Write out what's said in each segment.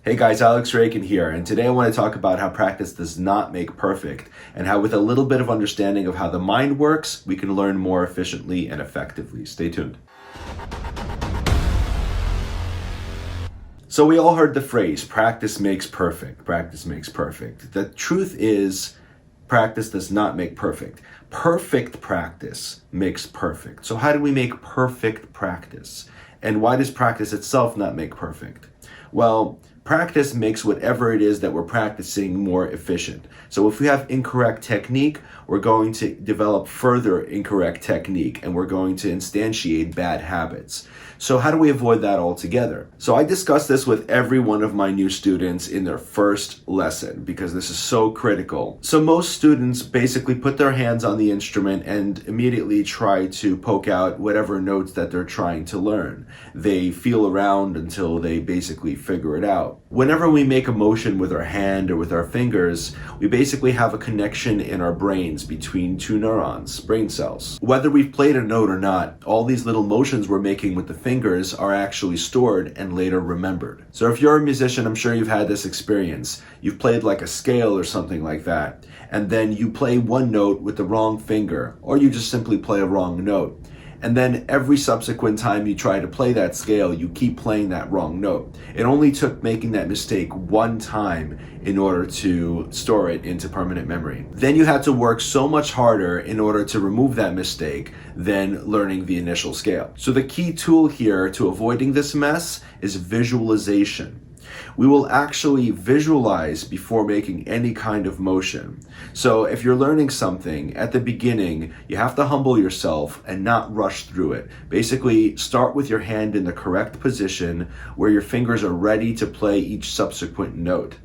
Hey guys, Alex Raykin here, and today I want to talk about how practice does not make perfect, and how with a little bit of understanding of how the mind works, we can learn more efficiently and effectively. Stay tuned. So we all heard the phrase, practice makes perfect, practice makes perfect. The truth is, practice does not make perfect. Perfect practice makes perfect. So how do we make perfect practice? And why does practice itself not make perfect? Well, practice makes whatever it is that we're practicing more efficient. So if we have incorrect technique, we're going to develop further incorrect technique, and we're going to instantiate bad habits. So how do we avoid that altogether? So I discuss this with every one of my new students in their first lesson, because this is so critical. So most students basically put their hands on the instrument and immediately try to poke out whatever notes that they're trying to learn. They feel around until they basically figure it out. Whenever we make a motion with our hand or with our fingers, we basically have a connection in our brains between two neurons, brain cells. Whether we've played a note or not, all these little motions we're making with the fingers are actually stored and later remembered. So if you're a musician, I'm sure you've had this experience. You've played like a scale or something like that, and then you play one note with the wrong finger, or you just simply play a wrong note. And then every subsequent time you try to play that scale, you keep playing that wrong note. It only took making that mistake one time in order to store it into permanent memory. Then you had to work so much harder in order to remove that mistake than learning the initial scale. So the key tool here to avoiding this mess is visualization. We will actually visualize before making any kind of motion. So if you're learning something, at the beginning, you have to humble yourself and not rush through it. Basically, start with your hand in the correct position where your fingers are ready to play each subsequent note.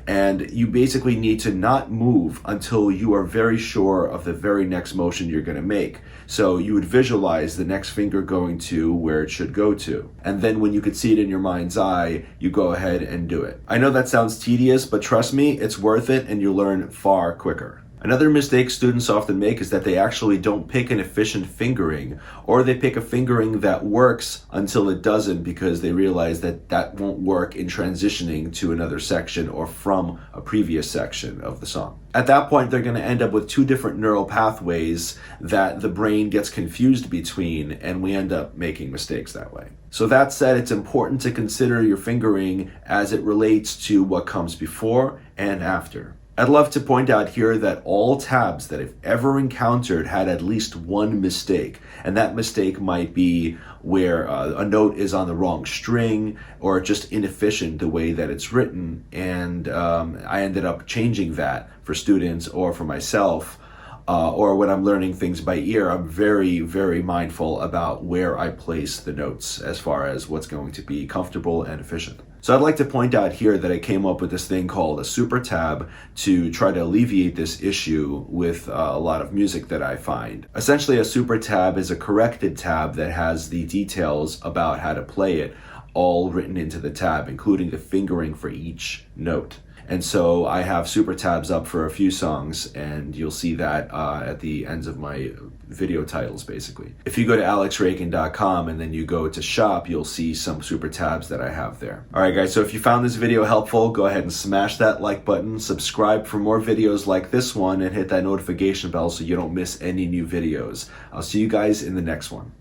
And you basically need to not move until you are very sure of the very next motion you're going to make. So you would visualize the next finger going to where it should go to. And then when you could see it in your mind's eye, you go ahead and do it. I know that sounds tedious, but trust me, it's worth it, and you learn far quicker. Another mistake students often make is that they actually don't pick an efficient fingering, or they pick a fingering that works until it doesn't, because they realize that that won't work in transitioning to another section or from a previous section of the song. At that point, they're going to end up with two different neural pathways that the brain gets confused between, and we end up making mistakes that way. So that said, it's important to consider your fingering as it relates to what comes before and after. I'd love to point out here that all tabs that I've ever encountered had at least one mistake, and that mistake might be where a note is on the wrong string, or just inefficient the way that it's written, and I ended up changing that for students or for myself. Or when I'm learning things by ear, I'm very, very mindful about where I place the notes as far as what's going to be comfortable and efficient. So I'd like to point out here that I came up with this thing called a super tab to try to alleviate this issue with a lot of music that I find. Essentially, a super tab is a corrected tab that has the details about how to play it all written into the tab, including the fingering for each note. And so I have super tabs up for a few songs, and you'll see that at the ends of my video titles, basically. If you go to alexraykin.com and then you go to shop, you'll see some super tabs that I have there. All right, guys, so if you found this video helpful, go ahead and smash that like button, subscribe for more videos like this one, and hit that notification bell so you don't miss any new videos. I'll see you guys in the next one.